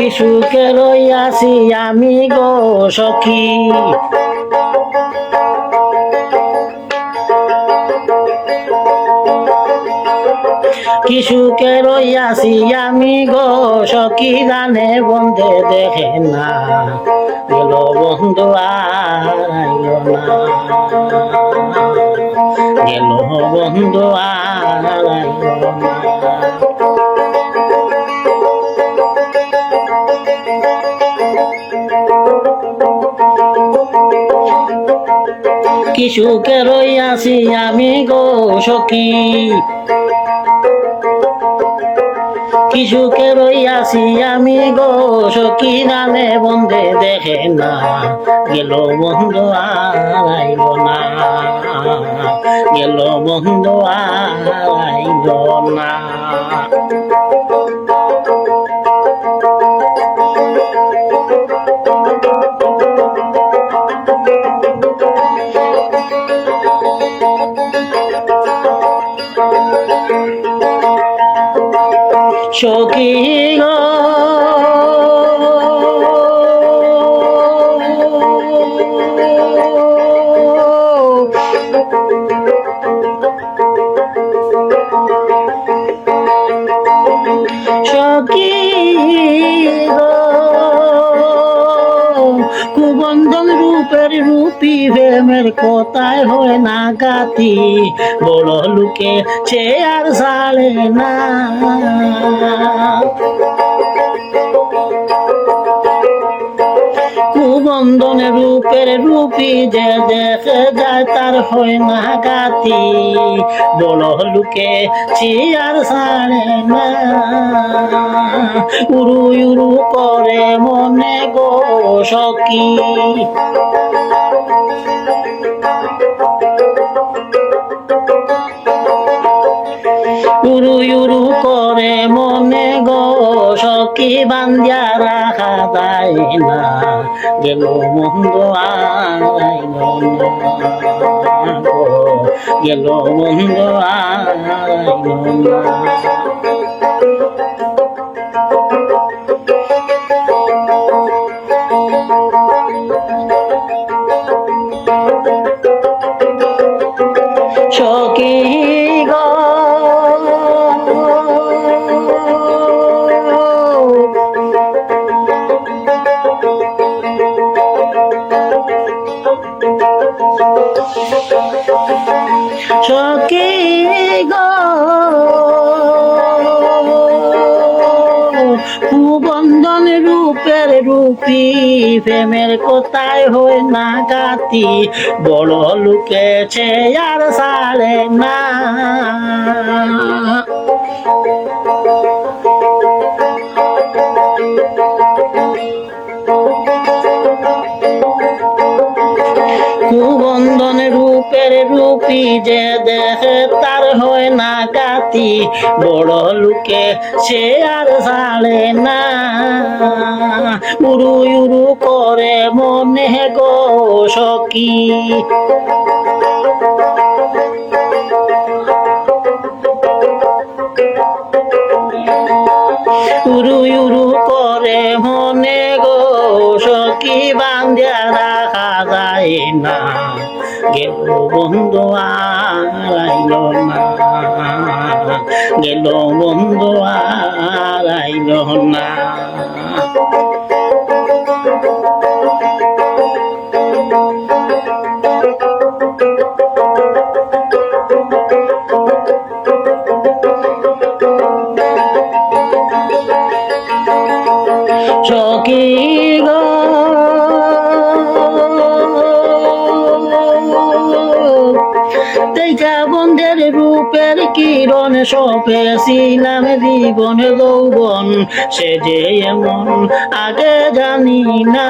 কি সুখে রইয়াছি আমি গো সখী, কি সুখে রইয়াছি আমি গো সখী, জানে বন্ধে দেখে না, গেল বন্ধু আর আইল না, গেল বন্ধু আর আইল না। কি সুখে রইয়াছি আমি গো সখী, কি সুখে রইয়াছি আমি গো সখী, জানে বন্ধে দেখে না, গেল বন্ধু আর আইল না, গেল বন্ধু আর আইল না। সখী গো সখী গো, কুবন্ধন রূপের রূপী প্রেমের কথায় হয় না গাতি, বড় লোকে সে আর ছাড়ে না, কুবন্ধন রূপের রূপী যে দেখে যায় তার হয় না গাতি, বড় লোকে সে আর ছাড়ে না, উরু উরু করে মনে গো সখী, উরু উরু করে মনে গো সখী, বান্ধিয়া রাখা যায় না, গেল বন্ধু আর আইল না গো, গেল বন্ধু আর আইল না। সখী গো সখী গো, কুবন্ধন রূপের রূপী প্রেমের কথায় হয় না গাতি, বড় লুকেছে আর ছাড়ে না, কুবন্ধন রূপের রূপী যে দেখে তার হয় না গাতি, বড় লোকে সে আর ছাড়ে না, উরু উরু করে মনে গো সখী, উরু উরু করে মনে গো সখী, বান্ধিয়া রাখা যায় না, গেল বন্ধু আর আইল না, গেল বন্ধু আর আইল না। সখী গো দেখা বন্ধের রূপের কিরণ সপেছিলাম জীবন যৌবন, সে যে এমন আগে জানি না,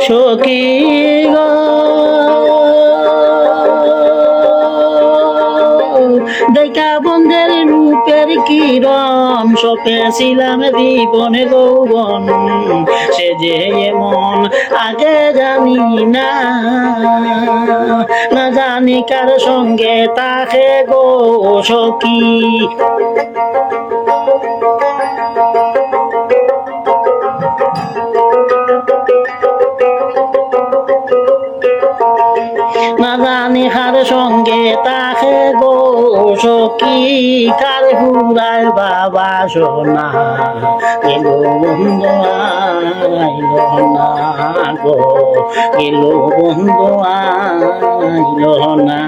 সখী গো দেখা বন্ধের রূপের কিরণ সপেছিলাম জীবনে যৌবন সে যে এমন আগে জানি না না জানি কার সঙ্গে তাকে গো সখী না জানি কার সঙ্গে তাকে গো সখী কার হুরায় বাবা সোনা এলো বন্ধু আইল না গো এলো বন্ধু আইল না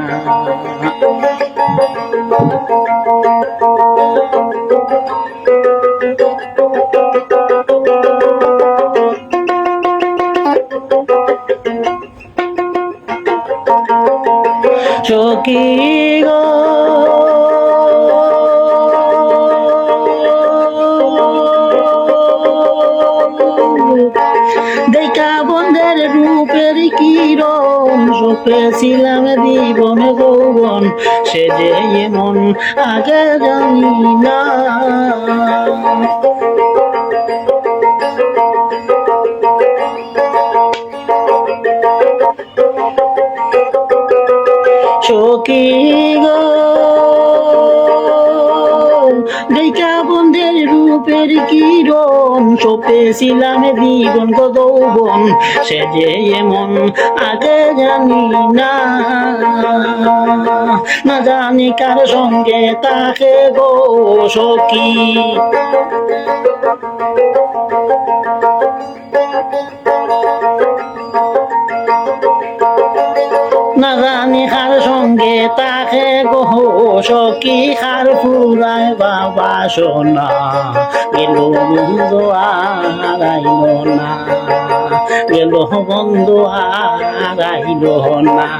সখী গো দেখা বন্ধের রূপের কিরণ সপেছিলাম জীবন যৌবন সে যে এমন আগে জানি না সখী গো দেখা বন্ধের রূপের কিরণ সপেছিলাম জীবন গো যৌবন সে যে এমন আগে জানি না না জানি কার সঙ্গে তাকে গো সখী না জানি কার সঙ্গে তাকে গো সখী কার ফুরায় বাবা সোনা গেল বন্ধু আর আইল না গেল বন্ধু আর আইল না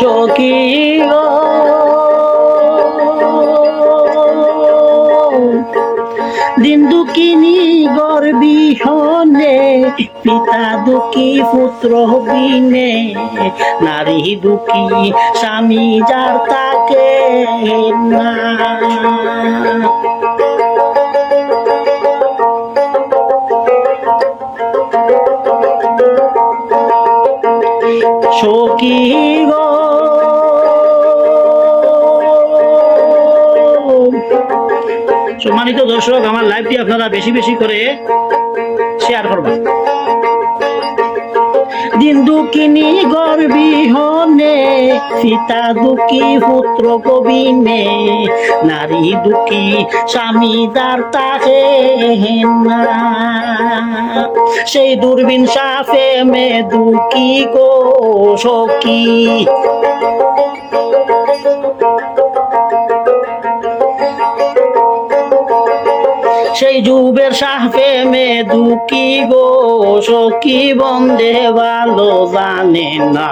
সখী গো দিন দুঃখিনী গর্বিহনে পিতা দুঃখী পুত্র বিনে নারী দুঃখী স্বামী যার তাকে না সখী গো সম্মানিত দর্শক আমার লাইভটি আপনারা বেশি বেশি করে শেয়ার করবেন দিন দুঃখিনী গর্বিহনে পিতা দুঃখী পুত্র কবিনে নারী দুঃখী স্বামী যার তাকে না সেই দূরবীন সাফে মে দুঃখী গো সখী সেই যুবের সাফে মে দুঃখী গো সখী বন্ধে ভালো জানে না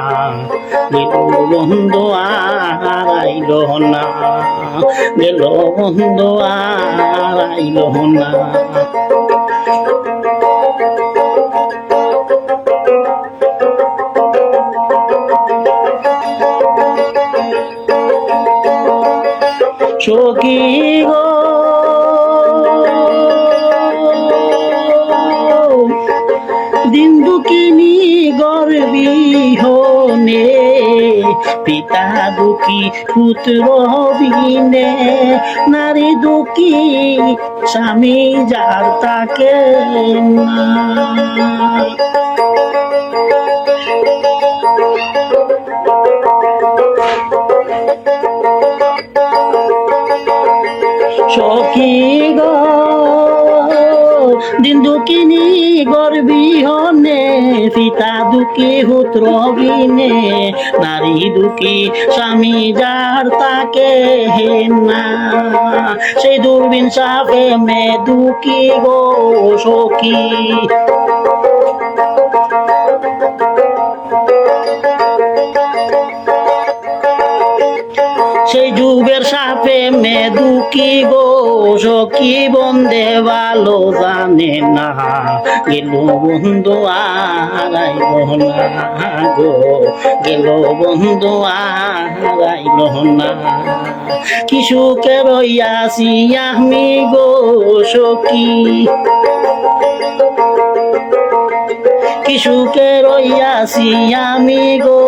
গেল বন্ধু আর আইল না গেল বন্ধু আর আইল না সখী গো দিন দুঃখিনী গর্বিহনে পিতা দুঃখী পুত্র বিনে নারী দুঃখী স্বামী যার তাকে না সখী গো দিন দুঃখিনী গর্বিহনে পিতা দুঃখী পুত্র বিনে নারী দুঃখী স্বামী যার তাকে না সেই দূরবীন সাফে মে দুঃখী গো সখী সেই যুগের সাপে মে দুঃখী গো সখী বন্ধে ভালো জানে না গেল বন্ধু আরাইল না গো গেল বন্ধু আরাইল না কি সুখে রইয়াছি আমি গো সখী কি সুখে রইয়াছি আমি গো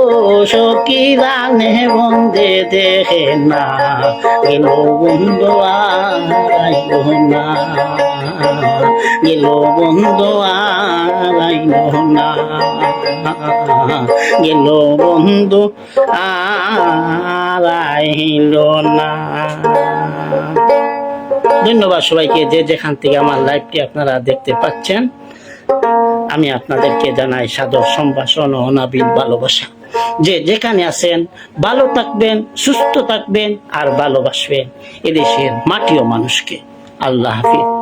সখী জানে বন্ধে দেখে না গেল বন্ধু আরাইল না গেল বন্ধু আরাইল না গেল বন্ধু আরাইল না। ধন্যবাদ সবাইকে, যে যেখান থেকে আমার লাইভটি আপনারা দেখতে পাচ্ছেন। আমি আপনাদেরকে জানাই সাদর সম্ভাষণ ও অনাবিল ভালোবাসা। যে যেখানে আছেন ভালো থাকবেন, সুস্থ থাকবেন আর ভালোবাসবেন এদেশের মাটি ও মানুষকে। আল্লাহ হাফিজ।